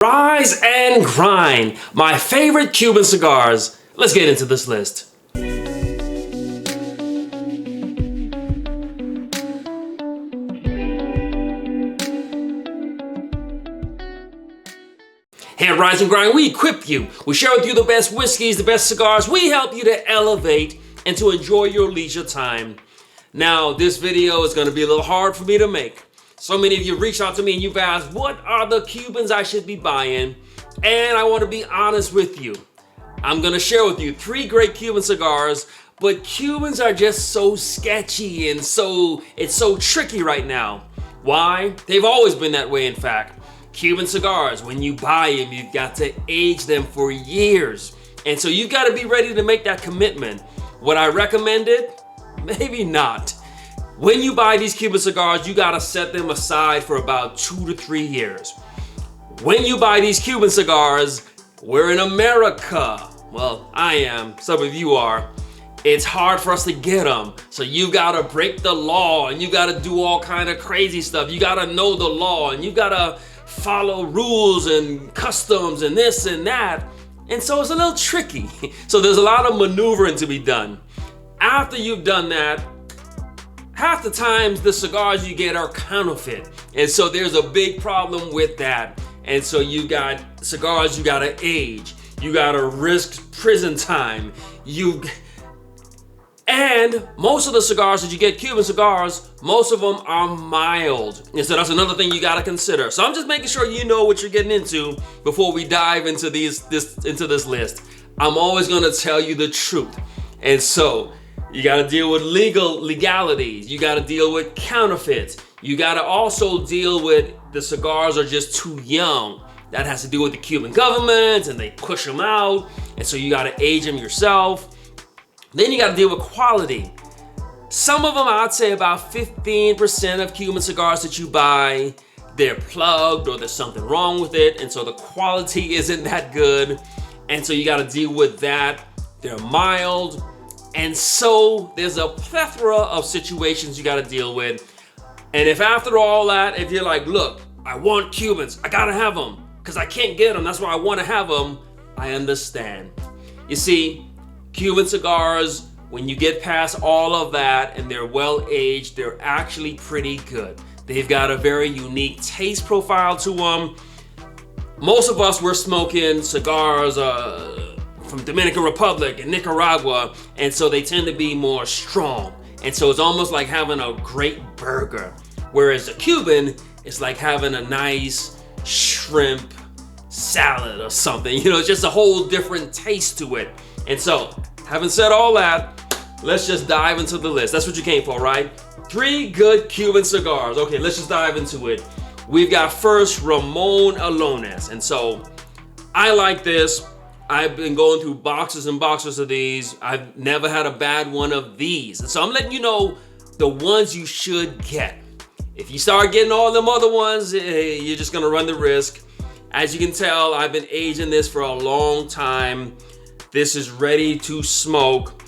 Rise and grind, my favorite Cuban cigars. Let's get into this list. Here at Rise and Grind, we equip you. We share with you the best whiskeys, the best cigars. We help you to elevate and to enjoy your leisure time. Now, this video is going to be a little hard for me to make. So many of you reached out to me and you've asked, what are the Cubans I should be buying? And I want to be honest with you. I'm going to share with you 3 great Cuban cigars, but Cubans are just so sketchy and it's so tricky right now. Why? They've always been that way, in fact. Cuban cigars, when you buy them, you've got to age them for years. And so you've got to be ready to make that commitment. Would I recommend it? Maybe not. When you buy these Cuban cigars, you gotta set them aside for about 2 to 3 years. When you buy these Cuban cigars, we're in America. Well, I am, some of you are. It's hard for us to get them. So you gotta break the law and you gotta do all kind of crazy stuff. You gotta know the law and you gotta follow rules and customs and this and that. And so it's a little tricky. So there's a lot of maneuvering to be done. After you've done that, half the times the cigars you get are counterfeit. And so there's a big problem with that. And so you got cigars you gotta age. You gotta risk prison time. And most of the cigars that you get, Cuban cigars, most of them are mild. And so that's another thing you gotta consider. So I'm just making sure you know what you're getting into before we dive into this list. I'm always gonna tell you the truth. And so you gotta deal with legalities. You gotta deal with counterfeits. You gotta also deal with the cigars are just too young. That has to do with the Cuban government and they push them out. And so you gotta age them yourself. Then you gotta deal with quality. Some of them, I'd say about 15% of Cuban cigars that you buy, they're plugged or there's something wrong with it. And so the quality isn't that good. And so you gotta deal with that. They're mild. And so there's a plethora of situations you gotta deal with. And if after all that, if you're like, look, I want Cubans, I gotta have them, because I can't get them, that's why I wanna have them, I understand. You see, Cuban cigars, when you get past all of that and they're well aged, they're actually pretty good. They've got a very unique taste profile to them. Most of us were smoking cigars from Dominican Republic and Nicaragua, and so they tend to be more strong. And so it's almost like having a great burger. Whereas a Cuban is like having a nice shrimp salad or something. You know, it's just a whole different taste to it. And so, having said all that, let's just dive into the list. That's what you came for, right? 3 good Cuban cigars. Okay, let's just dive into it. We've got first Ramon Allones. And so, I like this. I've been going through boxes and boxes of these. I've never had a bad one of these. And so I'm letting you know the ones you should get. If you start getting all them other ones, you're just gonna run the risk. As you can tell, I've been aging this for a long time. This is ready to smoke.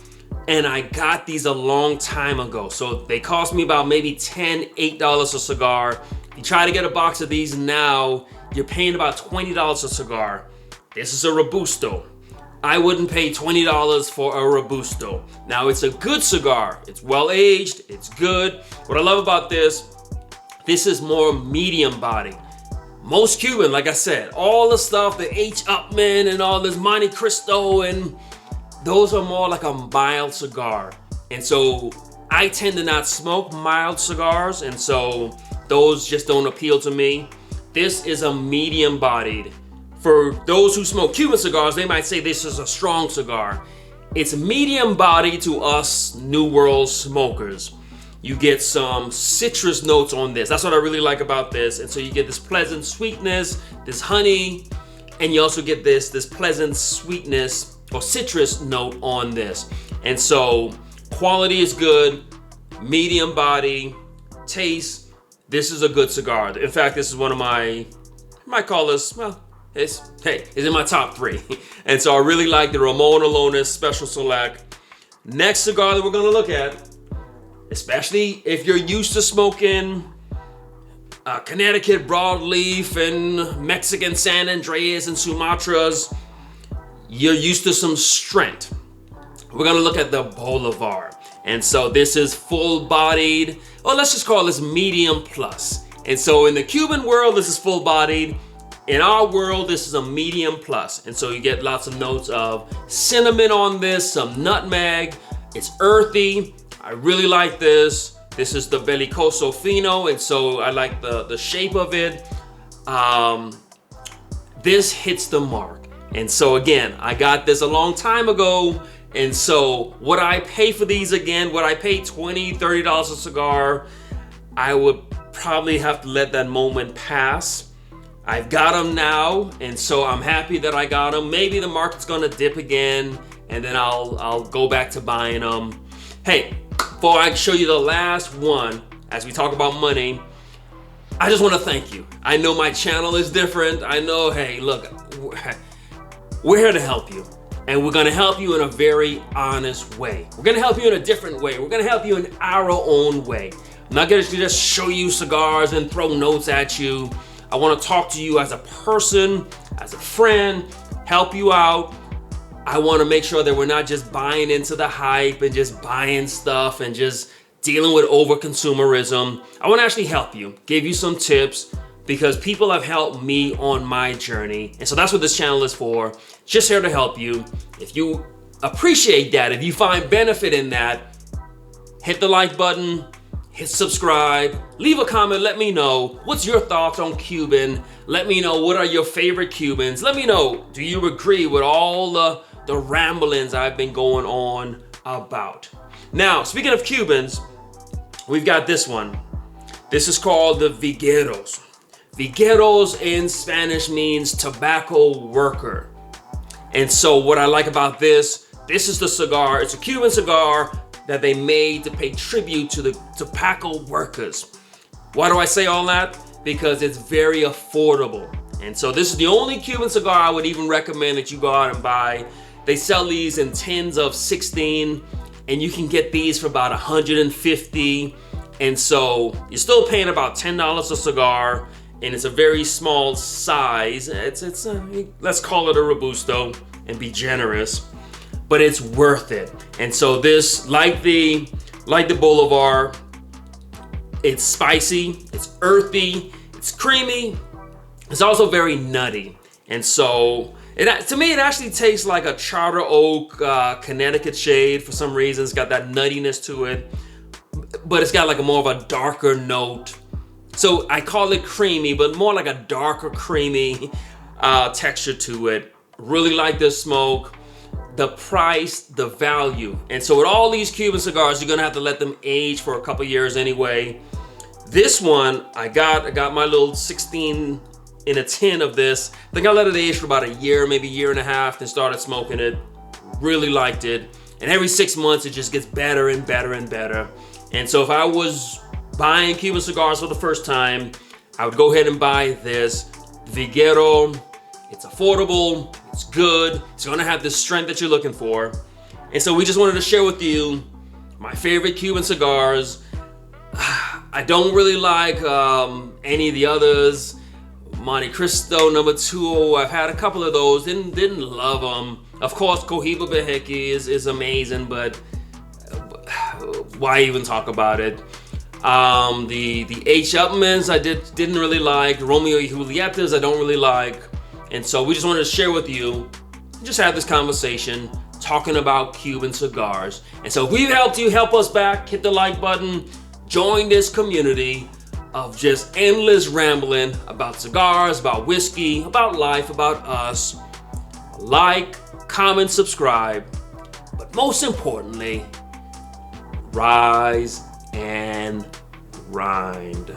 And I got these a long time ago. So they cost me about maybe $8 a cigar. If you try to get a box of these now, you're paying about $20 a cigar. This is a Robusto. I wouldn't pay $20 for a Robusto. Now it's a good cigar. It's well aged, it's good. What I love about this is more medium body. Most Cuban, like I said, all the stuff, the H. Upman and all this Montecristo, and those are more like a mild cigar. And so I tend to not smoke mild cigars, and so those just don't appeal to me. This is a medium bodied. For those who smoke Cuban cigars, they might say this is a strong cigar. It's medium body to us New World smokers. You get some citrus notes on this. That's what I really like about this. And so you get this pleasant sweetness, this honey, and you also get this pleasant sweetness or citrus note on this. And so quality is good, medium body, taste. This is a good cigar. In fact, this is one of I might call this, well, it's in my top 3. And so I really like the Ramon Allones Special Select. Next cigar that we're gonna look at, especially if you're used to smoking Connecticut broadleaf and Mexican San Andreas and Sumatras, you're used to some strength. We're gonna look at the Boulevard. And so this is full-bodied, or let's just call this medium plus. And so in the Cuban world, this is full-bodied. In our world, this is a medium plus. And so you get lots of notes of cinnamon on this, some nutmeg. It's earthy. I really like this. This is the Bellicoso Fino, and so I like the shape of it. This hits the mark. And so again, I got this a long time ago. And so would I pay for these again? Would I pay $20, $30 a cigar? I would probably have to let that moment pass. I've got them now, and so I'm happy that I got them. Maybe the market's gonna dip again, and then I'll go back to buying them. Hey, before I show you the last one, as we talk about money, I just wanna thank you. I know my channel is different. I know, hey, look, we're here to help you. And we're gonna help you in a very honest way. We're gonna help you in a different way. We're gonna help you in our own way. I'm not gonna just show you cigars and throw notes at you. I wanna talk to you as a person, as a friend, help you out. I wanna make sure that we're not just buying into the hype and just buying stuff and just dealing with over-consumerism. I wanna actually help you, give you some tips, because people have helped me on my journey. And so that's what this channel is for. Just here to help you. If you appreciate that, if you find benefit in that, hit the like button, hit subscribe, leave a comment, let me know. What's your thoughts on Cuban? Let me know, what are your favorite Cubans? Let me know, do you agree with all the ramblings I've been going on about? Now, speaking of Cubans, we've got this one. This is called the Vegueros. Vegueros in Spanish means tobacco worker. And so what I like about this is the cigar. It's a Cuban cigar that they made to pay tribute to the tobacco workers. Why do I say all that? Because it's very affordable. And so this is the only Cuban cigar I would even recommend that you go out and buy. They sell these in tins of 16, and you can get these for about 150. And so you're still paying about $10 a cigar, and it's a very small size. Let's call it a Robusto and be generous, but it's worth it. And so this, like the Boulevard, it's spicy, it's earthy, it's creamy, it's also very nutty. And so to me, it actually tastes like a Charter Oak Connecticut shade for some reason. It's got that nuttiness to it, but it's got like a more of a darker note. So I call it creamy, but more like a darker creamy texture to it. Really like this smoke, the price, the value. And so with all these Cuban cigars, you're gonna have to let them age for a couple years anyway. This one, I got my little 16 in a tin of this. I think I let it age for about a year, maybe a year and a half, then started smoking it. Really liked it. And every 6 months, it just gets better and better and better. And so if I was buying Cuban cigars for the first time, I would go ahead and buy this Veguero. It's affordable, it's good, it's gonna have the strength that you're looking for. And so we just wanted to share with you my favorite Cuban cigars. I don't really like any of the others. Montecristo #2, I've had a couple of those, didn't love them. Of course, Cohiba is amazing, but why even talk about it? The H. Upmans I didn't really like. Romeo y Julietas I don't really like. And so we just wanted to share with you, just have this conversation talking about Cuban cigars. And so if we've helped you, help us back, hit the like button, join this community of just endless rambling about cigars, about whiskey, about life, about us. Like, comment, subscribe, but most importantly, rise and grind.